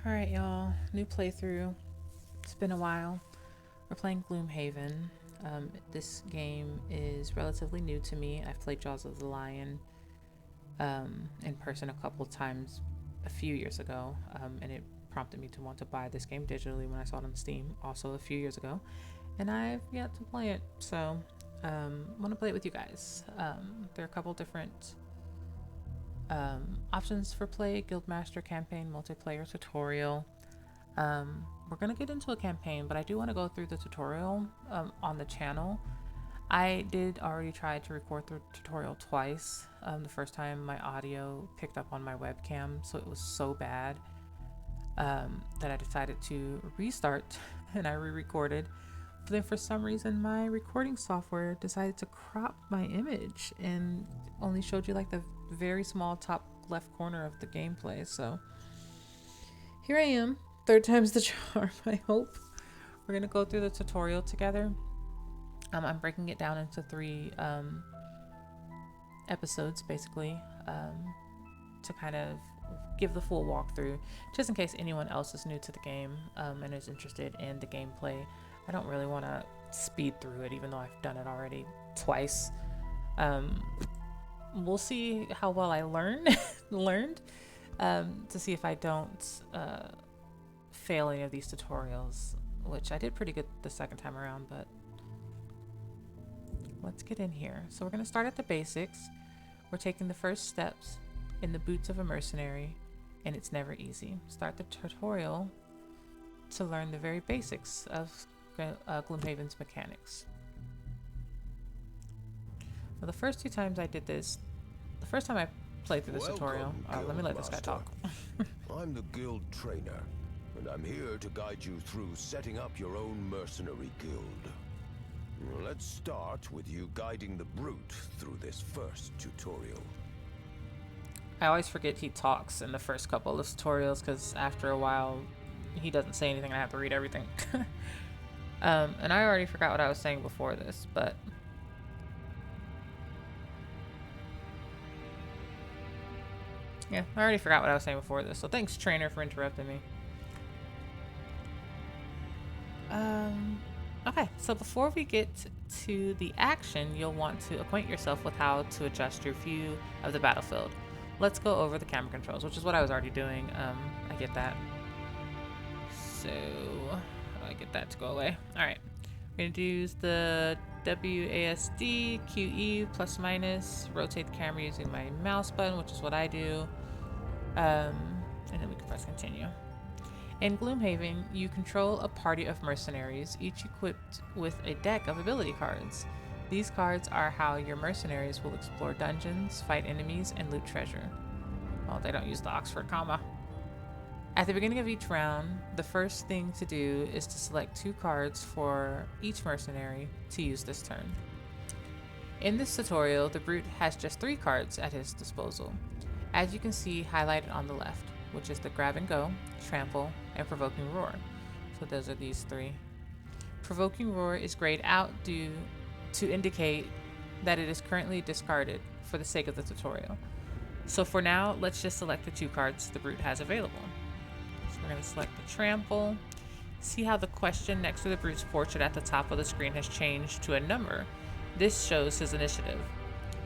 Alright, y'all. New playthrough. It's been a while. We're playing Gloomhaven. This game is relatively new to me. I've played Jaws of the Lion in person a couple times a few years ago, and it prompted me to want to buy this game digitally when I saw it on Steam also a few years ago, and I've yet to play it, so I want to play it with you guys. There are a couple different options for play: Guildmaster campaign, multiplayer, tutorial. We're gonna get into a campaign, but I do want to go through the tutorial on the channel. I did already try to record the tutorial twice. The first time my audio picked up on my webcam, so it was so bad that I decided to restart and I re-recorded. But then for some reason my recording software decided to crop my image and only showed you like the very small top left corner of the gameplay. So here I am, third time's the charm, I hope. We're gonna go through the tutorial together. I'm breaking it down into 3 episodes basically, to kind of give the full walkthrough, just in case anyone else is new to the game and is interested in the gameplay. I don't really want to speed through it, even though I've done it already twice. We'll see how well I learned to see if I don't fail any of these tutorials, which I did pretty good the second time around, but let's get in here. So we're going to start at the basics. We're taking the first steps in the boots of a mercenary, and it's never easy. Start the tutorial to learn the very basics of Gloomhaven's mechanics. Now, the first 2 times I did this, the first time I played through this tutorial, let me let this guy talk. I'm the guild trainer, and I'm here to guide you through setting up your own mercenary guild. Let's start with you guiding the brute through this first tutorial. I always forget he talks in the first couple of tutorials because after a while he doesn't say anything and I have to read everything. And I already forgot what I was saying before this, but yeah, I already forgot what I was saying before this, so thanks, trainer, for interrupting me. Okay, so before we get to the action, you'll want to acquaint yourself with how to adjust your view of the battlefield. Let's go over the camera controls, which is what I was already doing. I get that. So, how do I get that to go away? Alright, we're going to use the WASD, QE, plus minus, rotate the camera using my mouse button, which is what I do. And then we can press continue. In Gloomhaven, you control a party of mercenaries, each equipped with a deck of ability cards. These cards are how your mercenaries will explore dungeons, fight enemies, and loot treasure. Well, they don't use the Oxford comma. At the beginning of each round, the first thing to do is to select 2 cards for each mercenary to use this turn. In this tutorial, the brute has just 3 cards at his disposal, as you can see highlighted on the left, which is the Grab and Go, Trample, and Provoking Roar. So those are these 3. Provoking Roar is grayed out due to indicate that it is currently discarded for the sake of the tutorial. So for now, let's just select the 2 cards the brute has available. So we're going to select the Trample. See how the question next to the brute's portrait at the top of the screen has changed to a number. This shows his initiative.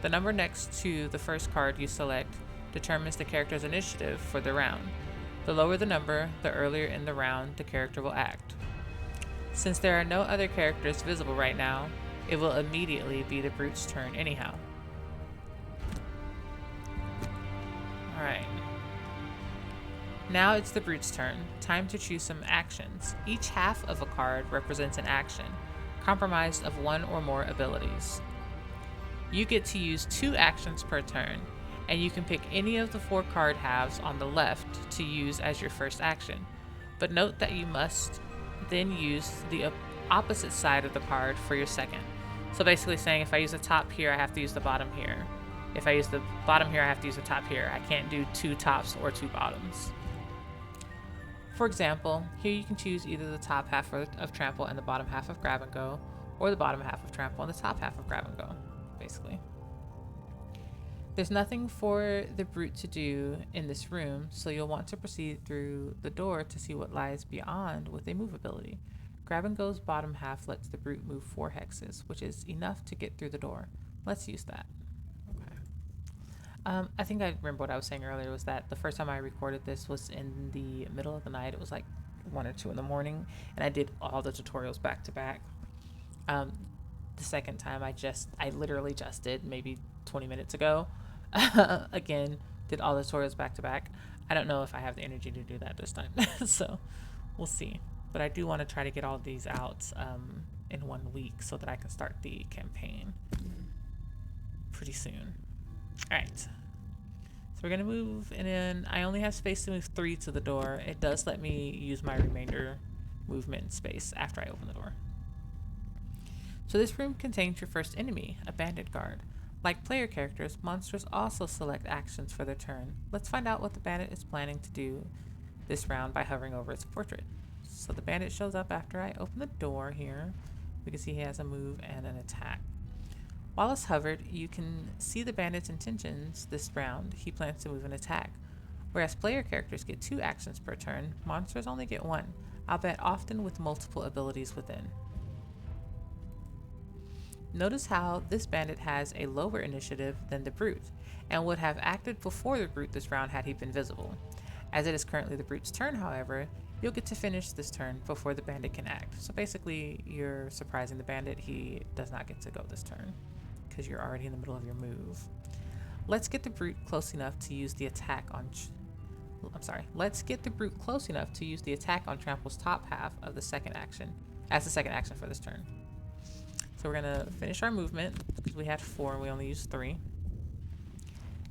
The number next to the first card you select determines the character's initiative for the round. The lower the number, the earlier in the round the character will act. Since there are no other characters visible right now, it will immediately be the brute's turn anyhow. Alright. Now it's the brute's turn. Time to choose some actions. Each half of a card represents an action, comprised of 1 or more abilities. You get to use 2 actions per turn, and you can pick any of the 4 card halves on the left to use as your first action. But note that you must then use the opposite side of the card for your second. So basically saying if I use the top here, I have to use the bottom here. If I use the bottom here, I have to use the top here. I can't do 2 tops or 2 bottoms. For example, here you can choose either the top half of Trample and the bottom half of Grab and Go, or the bottom half of Trample and the top half of Grab and Go, basically. There's nothing for the brute to do in this room, so you'll want to proceed through the door to see what lies beyond with a move ability. Grab and Go's bottom half lets the brute move 4 hexes, which is enough to get through the door. Let's use that. Okay. I think I remember what I was saying earlier was that the first time I recorded this was in the middle of the night. It was like 1 or 2 in the morning, and I did all the tutorials back to back. The second time I literally just did maybe 20 minutes ago. Again, did all the tutorials back to back. I don't know if I have the energy to do that this time. So we'll see. But I do want to try to get all of these out in 1 week so that I can start the campaign pretty soon. All right. So we're going to move, and then I only have space to move 3 to the door. It does let me use my remainder movement space after I open the door. So this room contains your first enemy, a bandit guard. Like player characters, monsters also select actions for their turn. Let's find out what the bandit is planning to do this round by hovering over its portrait. So the bandit shows up after I open the door here. We can see he has a move and an attack. While it's hovered, you can see the bandit's intentions this round. He plans to move and attack. Whereas player characters get 2 actions per turn, monsters only get 1, albeit often with multiple abilities within. Notice how this bandit has a lower initiative than the brute, and would have acted before the brute this round had he been visible. As it is currently the brute's turn, however, you'll get to finish this turn before the bandit can act. So basically, you're surprising the bandit. He does not get to go this turn, because you're already in the middle of your move. Let's get the brute close enough to use the attack on... Let's get the brute close enough to use the attack on Trample's top half of the second action, as the second action for this turn. So we're going to finish our movement, because we had 4 and we only used 3.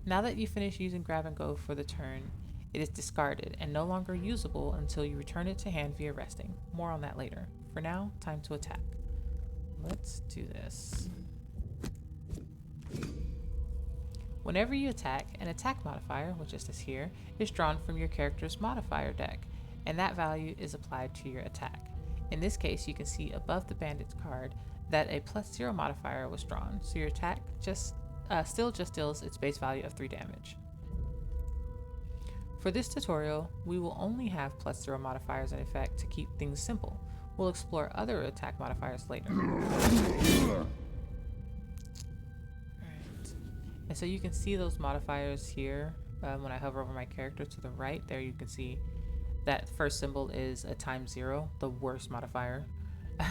Now that you finish using Grab and Go for the turn, it is discarded and no longer usable until you return it to hand via resting. More on that later. For now, time to attack. Let's do this. Whenever you attack, an attack modifier, which is this here, is drawn from your character's modifier deck, and that value is applied to your attack. In this case, you can see above the bandit's card that a +0 modifier was drawn, so your attack still just deals its base value of 3 damage. For this tutorial, we will only have +0 modifiers in effect to keep things simple. We'll explore other attack modifiers later. Alright. And so you can see those modifiers here when I hover over my character to the right. There you can see that first symbol is a ×0, the worst modifier.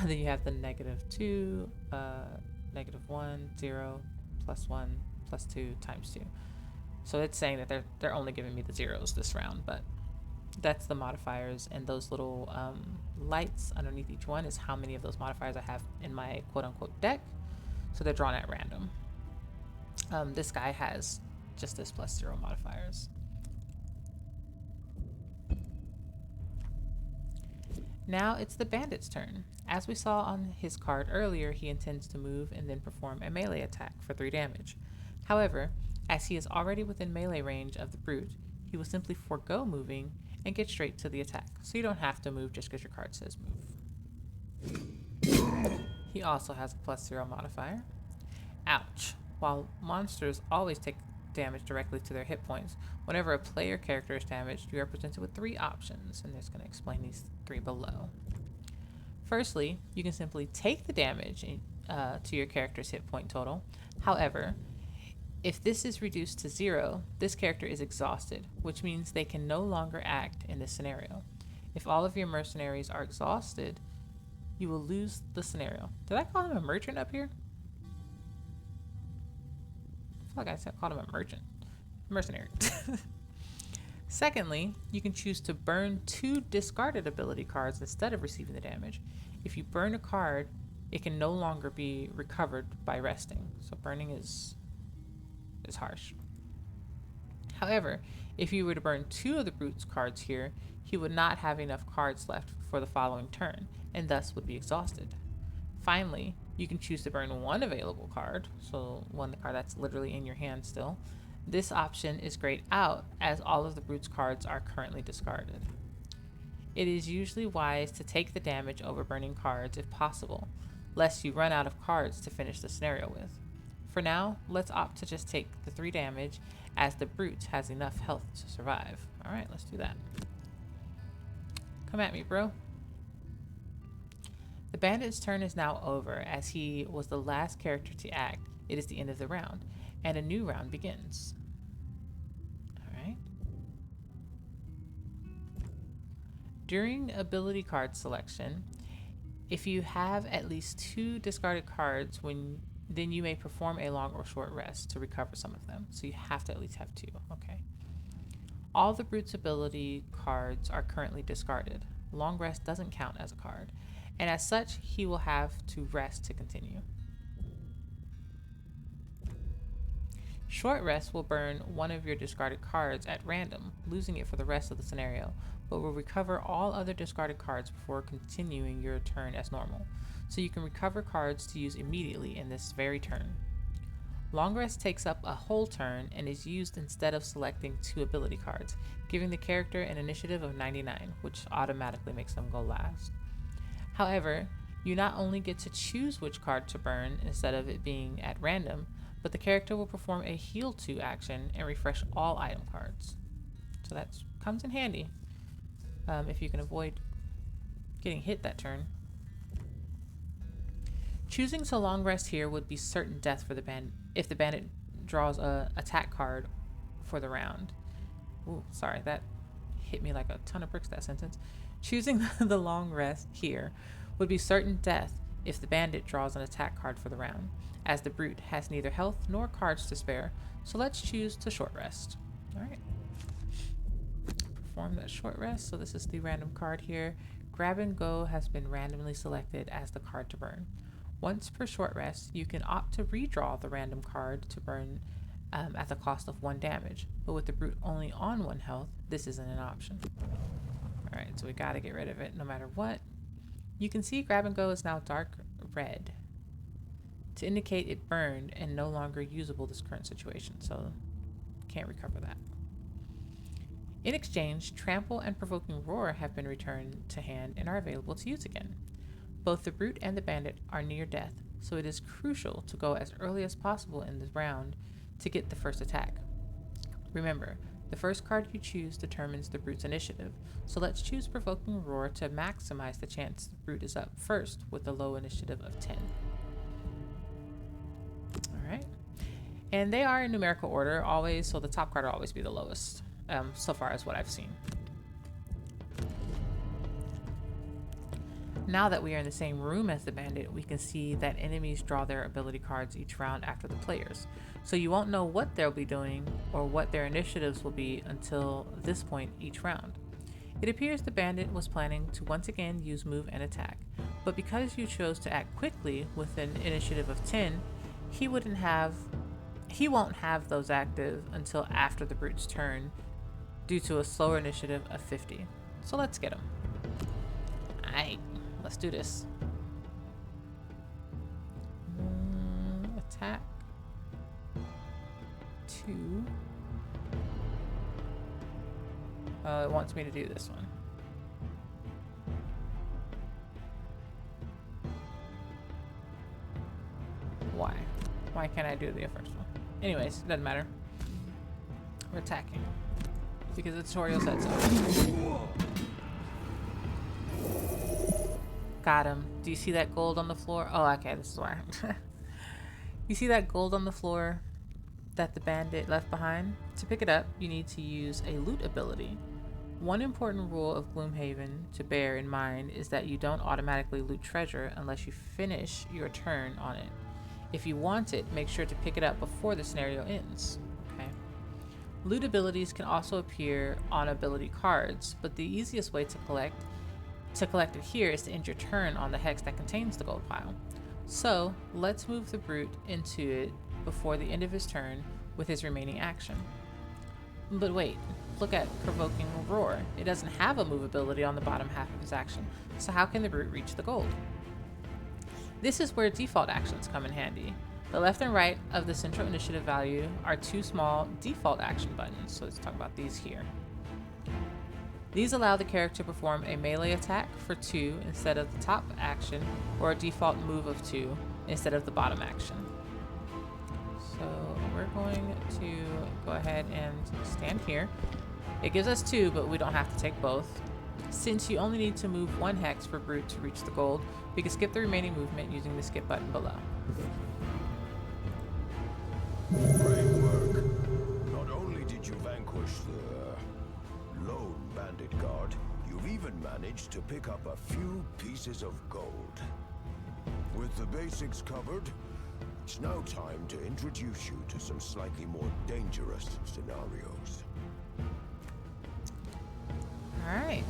Then you have the -2, -1, 0, +1, +2, ×2. So it's saying that they're only giving me the zeros this round, but that's the modifiers, and those little lights underneath each one is how many of those modifiers I have in my quote-unquote deck. So they're drawn at random. This guy has just this +0 modifiers. Now it's the bandit's turn. As we saw on his card earlier, he intends to move and then perform a melee attack for 3 damage. However, as he is already within melee range of the brute, he will simply forego moving and get straight to the attack. So you don't have to move just because your card says move. He also has a +0 modifier. Ouch. While monsters always take damage directly to their hit points, whenever a player character is damaged, you are presented with 3 options, and it's going to explain these 3 below. Firstly, you can simply take the damage to your character's hit point total. However, if this is reduced to 0, this character is exhausted, which means they can no longer act in this scenario. If all of your mercenaries are exhausted, you will lose the scenario. Did I call him a merchant up here? I feel like I called him a merchant. Mercenary. Secondly, you can choose to burn 2 discarded ability cards instead of receiving the damage. If you burn a card, it can no longer be recovered by resting. So burning is harsh. However, if you were to burn 2 of the brute's cards here, he would not have enough cards left for the following turn, and thus would be exhausted. Finally, you can choose to burn 1 available card, so one card that's literally in your hand still. This option is grayed out as all of the brute's cards are currently discarded. It is usually wise to take the damage over burning cards if possible, lest you run out of cards to finish the scenario with. For now, let's opt to just take the 3 damage as the brute has enough health to survive. Alright, let's do that. Come at me, bro. The bandit's turn is now over, as he was the last character to act. It is the end of the round, and a new round begins. Alright. During ability card selection, if you have at least 2 discarded cards, then you may perform a long or short rest to recover some of them. So you have to at least have 2. Okay. All the brute's ability cards are currently discarded. Long rest doesn't count as a card, and as such, he will have to rest to continue. Short rest will burn one of your discarded cards at random, losing it for the rest of the scenario, but will recover all other discarded cards before continuing your turn as normal, so you can recover cards to use immediately in this very turn. Long rest takes up a whole turn and is used instead of selecting 2 ability cards, giving the character an initiative of 99, which automatically makes them go last. However, you not only get to choose which card to burn instead of it being at random, but the character will perform a heal 2 action and refresh all item cards. So that comes in handy if you can avoid getting hit that turn. Choosing to long rest here would be certain death for the bandit if the bandit draws a attack card for the round. Ooh, sorry, that hit me like a ton of bricks, that sentence. Choosing the long rest here would be certain death if the bandit draws an attack card for the round, as the brute has neither health nor cards to spare, so let's choose to short rest. Alright. Perform that short rest, so this is the random card here. Grab and Go has been randomly selected as the card to burn. Once per short rest, you can opt to redraw the random card to burn at the cost of 1 damage, but with the brute only on 1 health, this isn't an option. Alright, so we gotta get rid of it no matter what. You can see Grab and Go is now dark red to indicate it burned and no longer usable this current situation, so can't recover that. In exchange, Trample and Provoking Roar have been returned to hand and are available to use again. Both the brute and the bandit are near death, so it is crucial to go as early as possible in this round to get the first attack. Remember, the first card you choose determines the brute's initiative, so let's choose Provoking Roar to maximize the chance the brute is up first with a low initiative of 10. Alright. And they are in numerical order always, so the top card will always be the lowest, so far as what I've seen. Now that we are in the same room as the bandit, we can see that enemies draw their ability cards each round after the players. So you won't know what they'll be doing or what their initiatives will be until this point each round. It appears the bandit was planning to once again use move and attack, but because you chose to act quickly with an initiative of 10, he won't have those active until after the brute's turn due to a slower initiative of 50. So let's get him. Alright. Let's do this. Attack. 2. It wants me to do this one. Why? Why can't I do the first one? Anyways, doesn't matter. We're attacking. Because the tutorial said so. Got him. Do you see that gold on the floor? Oh, okay, this is why. You see that gold on the floor that the bandit left behind? To pick it up, you need to use a loot ability. One important rule of Gloomhaven to bear in mind is that you don't automatically loot treasure unless you finish your turn on it. If you want it, make sure to pick it up before the scenario ends. Okay. Loot abilities can also appear on ability cards, but the easiest way to collect it here is to end your turn on the hex that contains the gold pile. So let's move the brute into it before the end of his turn with his remaining action. But wait, look at Provoking Roar. It doesn't have a move ability on the bottom half of his action, so how can the brute reach the gold? This is where default actions come in handy. The left and right of the central initiative value are 2 small default action buttons, so let's talk about these here. These allow the character to perform a melee attack for 2 instead of the top action, or a default move of 2 instead of the bottom action. going to go ahead and stand here. It gives us 2, but we don't have to take both. Since you only need to move 1 hex for Brute to reach the gold, we can skip the remaining movement using the skip button below. Great work. Not only did you vanquish the lone bandit guard, you've even managed to pick up a few pieces of gold. With the basics covered, it's now time to introduce you to some slightly more dangerous scenarios. Alright.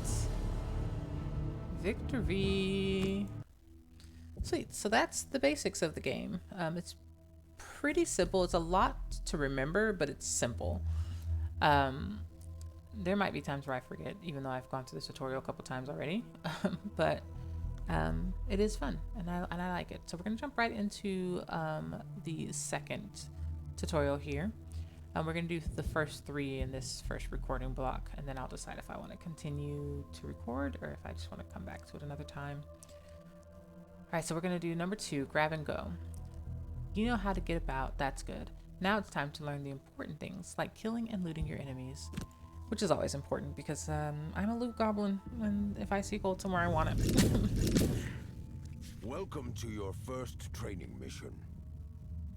Victory. Sweet. So that's the basics of the game. It's pretty simple. It's a lot to remember, but it's simple. There might be times where I forget, even though I've gone through this tutorial a couple times already. But it is fun, and I like it. So we're going to jump right into the second tutorial here. We're going to do the first 3 in this first recording block, and then I'll decide if I want to continue to record or if I just want to come back to it another time. Alright, so we're going to do number 2, grab and go. You know how to get about, that's good. Now it's time to learn the important things, like killing and looting your enemies. Which is always important, because I'm a loot goblin, and if I see gold somewhere, I want it. Welcome to your first training mission.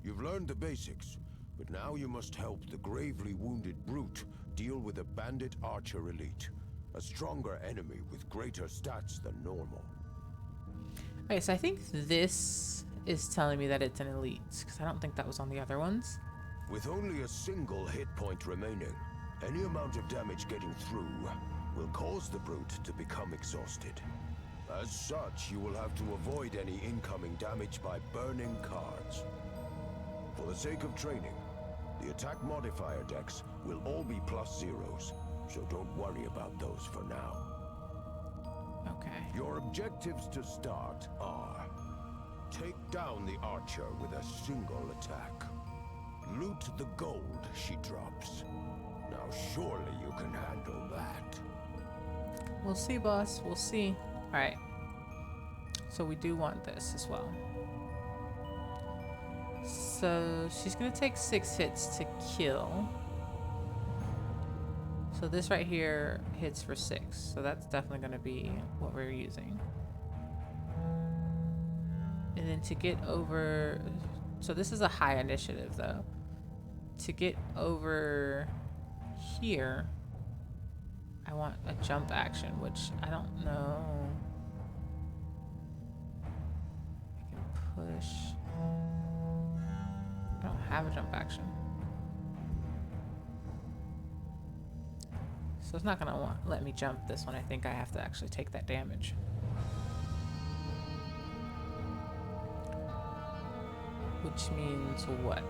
You've learned the basics, but now you must help the gravely wounded Brute deal with a bandit archer elite, a stronger enemy with greater stats than normal. Okay, so I think this is telling me that it's an elite, because I don't think that was on the other ones. With only a single hit point remaining, any amount of damage getting through will cause the Brute to become exhausted. As such, you will have to avoid any incoming damage by burning cards. For the sake of training, the attack modifier decks will all be +0s, so don't worry about those for now. Okay. Your objectives to start are: take down the archer with a single attack. Loot the gold she drops. Now surely you can handle that. We'll see, boss. We'll see. Alright. So we do want this as well. So she's going to take 6 hits to kill. So this right here hits for 6. So that's definitely going to be what we're using. And then to get over... So this is a high initiative, though. To get over here, I want a jump action, which I don't know. I can push. I don't have a jump action. So it's not gonna let me jump this one. I think I have to actually take that damage. Which means what?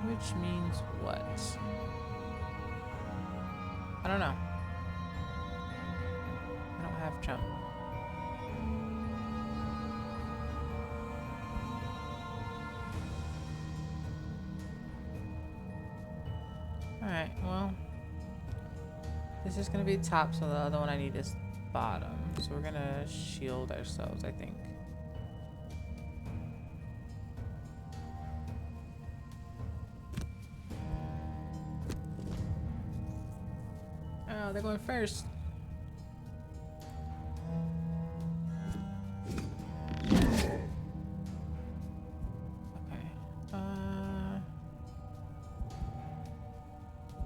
Which means what? I don't know. I don't have jump. Alright, well. This is gonna be top, so the other one I need is bottom. So we're gonna shield ourselves, I think. Oh, they're going first.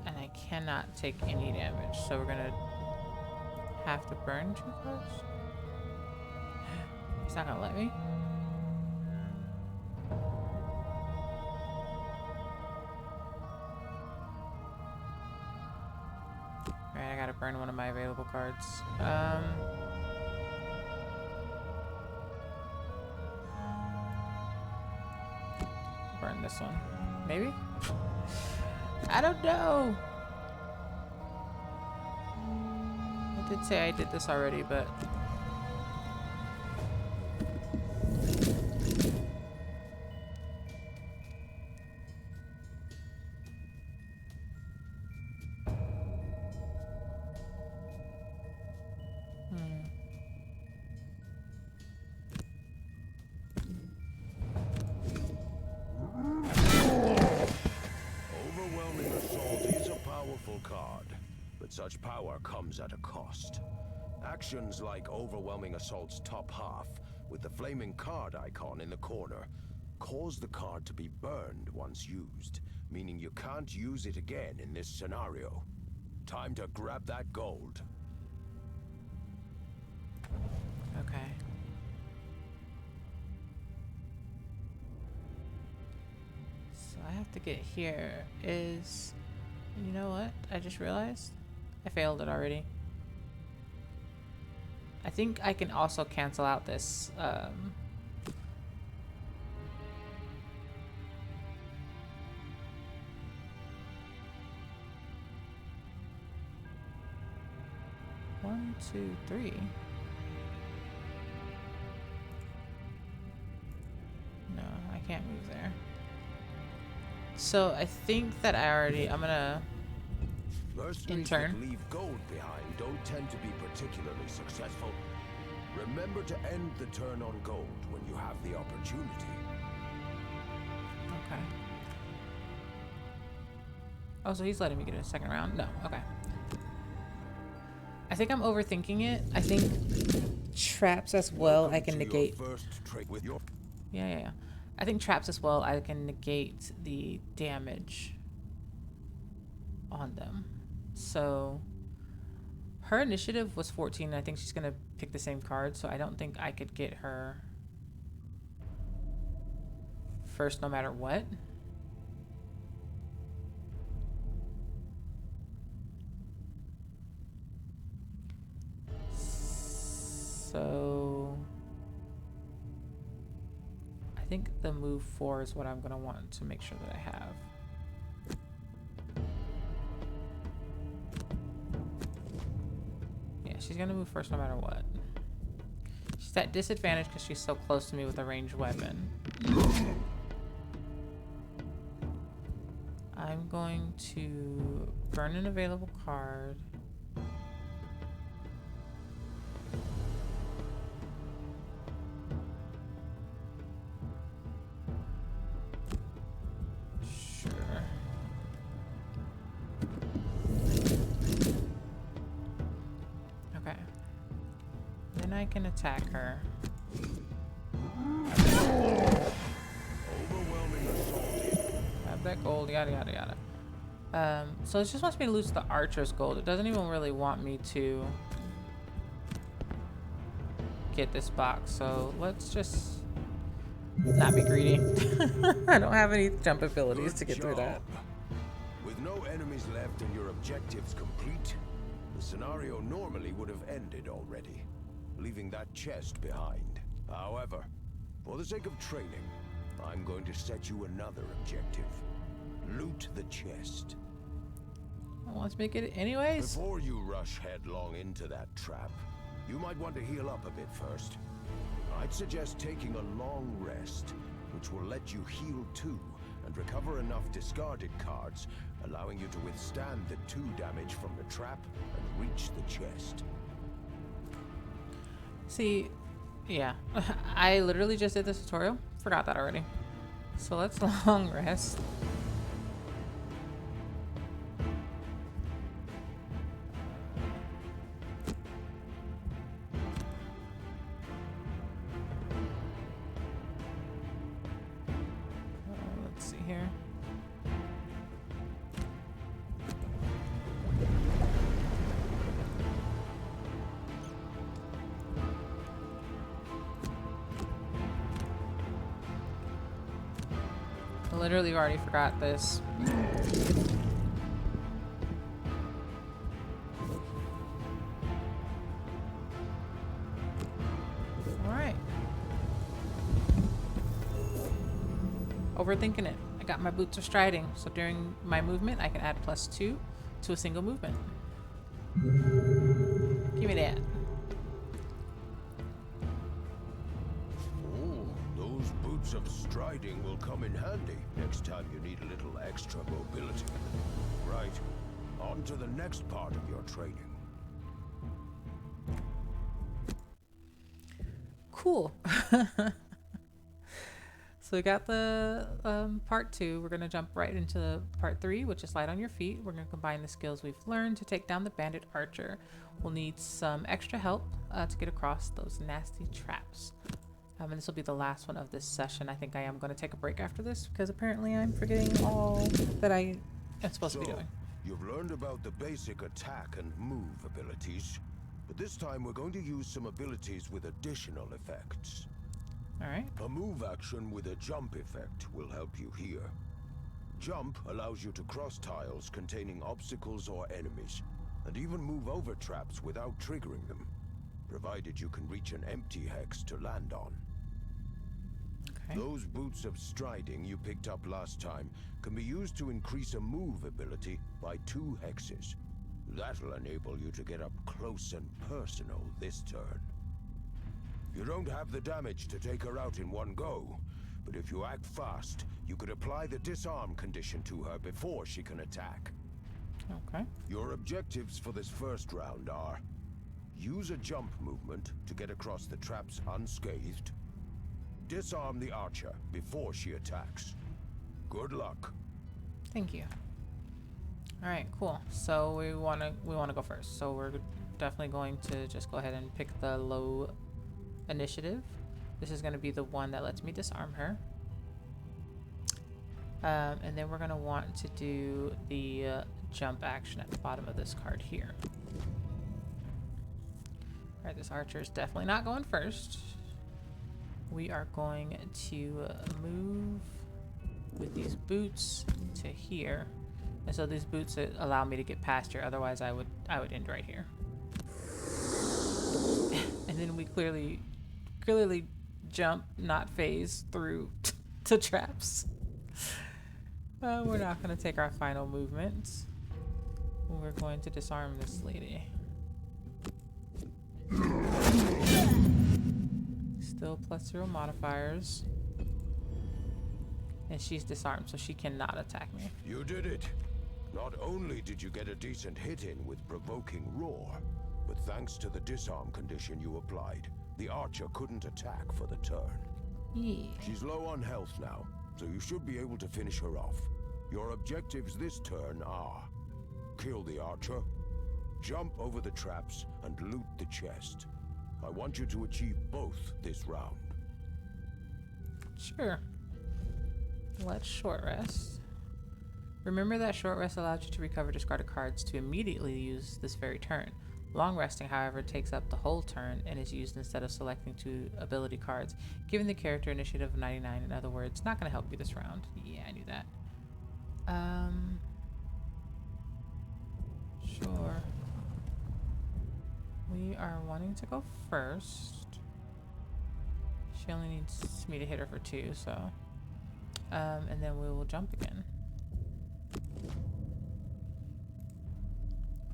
And I cannot take any damage, so we're gonna have to burn 2 cards. He's not gonna let me. Alright, I gotta burn one of my available cards. Burn this one. Maybe? I don't know! I did say I did this already, but... card, but such power comes at a cost. Actions like overwhelming assault's top half, with the flaming card icon in the corner, cause the card to be burned once used, meaning you can't use it again in this scenario. Time to grab that gold. Okay. So I have to get here. You know what? I just realized I failed it already. I think I can also cancel out this. 1, 2, 3. No, I can't move there. So I think that I'm gonna Mercenaries that leave gold behind don't tend to be particularly successful. Remember to end the turn on gold when you have the opportunity. Okay. Oh, so he's letting me get a second round? No, okay. I think I'm overthinking it. I think traps as well I can negate. Yeah. I think traps as well I can negate the damage on them. So her initiative was 14, and I think she's gonna pick the same card, so I don't think I could get her first no matter what. So I think the move 4 is what I'm gonna want to make sure that I have. Yeah, she's gonna move first no matter what. She's at disadvantage because she's so close to me with a ranged weapon. I'm going to burn an available card. Sure. Okay. Then I can attack her. Grab that gold, yada yada yada. So it just wants me to lose the archer's gold. It doesn't even really want me to get this box, so let's just not be greedy. I don't have any jump abilities to get through that. With no enemies left and your objectives complete, the scenario normally would have ended already, leaving that chest behind. However, for the sake of training, I'm going to set you another objective. Loot the chest. I want to make it anyways. Before you rush headlong into that trap, you might want to heal up a bit first. I'd suggest taking a long rest, which will let you heal too, and recover enough discarded cards, allowing you to withstand the 2 damage from the trap and reach the chest. See, yeah, I literally just did this tutorial. Forgot that already. So let's long rest. Let's see here. I literally already forgot this. Alright. Overthinking it. I got my boots of striding, so during my movement I can add +2 to a single movement. Give me that. Those boots of striding will come in handy next time you need a little extra mobility. Right, on to the next part of your training. Cool. So So we got the part 2. We're going to jump right into part 3, which is light on your feet. We're going to combine the skills we've learned to take down the bandit archer. We'll need some extra help to get across those nasty traps. And this will be the last one of this session. I think I am going to take a break after this because apparently I'm forgetting all that I am supposed to be doing. You've learned about the basic attack and move abilities, but this time we're going to use some abilities with additional effects. Alright. A move action with a jump effect will help you here. Jump allows you to cross tiles containing obstacles or enemies, and even move over traps without triggering them, provided you can reach an empty hex to land on. Okay. Those boots of striding you picked up last time can be used to increase a move ability by 2 hexes. That'll enable you to get up close and personal this turn. You don't have the damage to take her out in one go, but if you act fast, you could apply the disarm condition to her before she can attack. Okay. Your objectives for this first round are: use a jump movement to get across the traps unscathed, disarm the archer before she attacks. Good luck. Thank you. All right, cool. So we want to go first. So we're definitely going to just go ahead and pick the low initiative. This is going to be the one that lets me disarm her. And then we're going to want to do the jump action at the bottom of this card here. All right, this archer is definitely not going first. We are going to move with these boots to here. And so these boots allow me to get past here. Otherwise, I would end right here. And then we clearly jump, not phase through to traps. We're not going to take our final movement. We're going to disarm this lady. Still +0 modifiers. And she's disarmed, so she cannot attack me. You did it. Not only did you get a decent hit in with provoking roar, but thanks to the disarm condition you applied, the archer couldn't attack for the turn. Yeah. She's low on health now, so you should be able to finish her off. Your objectives this turn are: kill the archer, jump over the traps, and loot the chest. I want you to achieve both this round. Sure. Let's short rest. Remember that short rest allows you to recover discarded cards to immediately use this very turn. Long resting, however, takes up the whole turn and is used instead of selecting 2 ability cards, giving the character initiative of 99. In other words, not going to help you this round. Yeah, I knew that. Sure. We are wanting to go first. She only needs me to hit her for 2, so. And then we will jump again.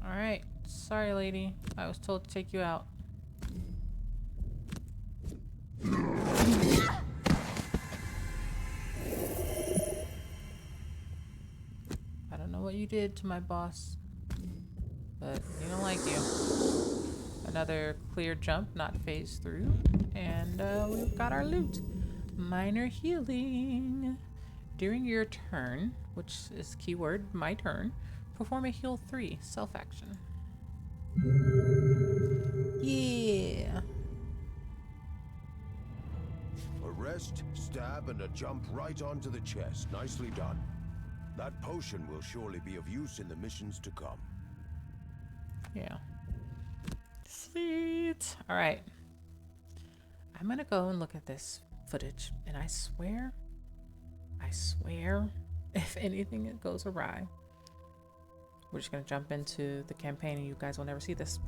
Alright. Sorry, lady. I was told to take you out. I don't know what you did to my boss, but he don't like you. Another clear jump, not phase through, and we've got our loot. Minor healing. During your turn, which is keyword my turn, perform a heal 3 self action. Yeah. A rest, stab, and a jump right onto the chest. Nicely done. That potion will surely be of use in the missions to come. Yeah. Sweet. All right. I'm going to go and look at this footage, and I swear, if anything goes awry, we're just going to jump into the campaign and you guys will never see this.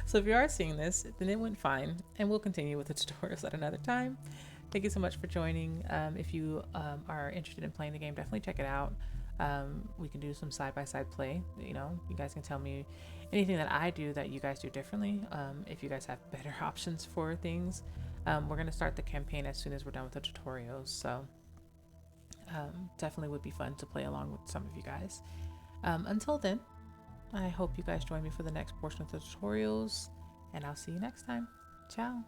So if you are seeing this, then it went fine, and we'll continue with the tutorials at another time. Thank you so much for joining. If you are interested in playing the game, definitely check it out. We can do some side-by-side play. You know, you guys can tell me anything that I do that you guys do differently. If you guys have better options for things. We're going to start the campaign as soon as we're done with the tutorials, so definitely would be fun to play along with some of you guys. Until then, I hope you guys join me for the next portion of the tutorials, and I'll see you next time. Ciao.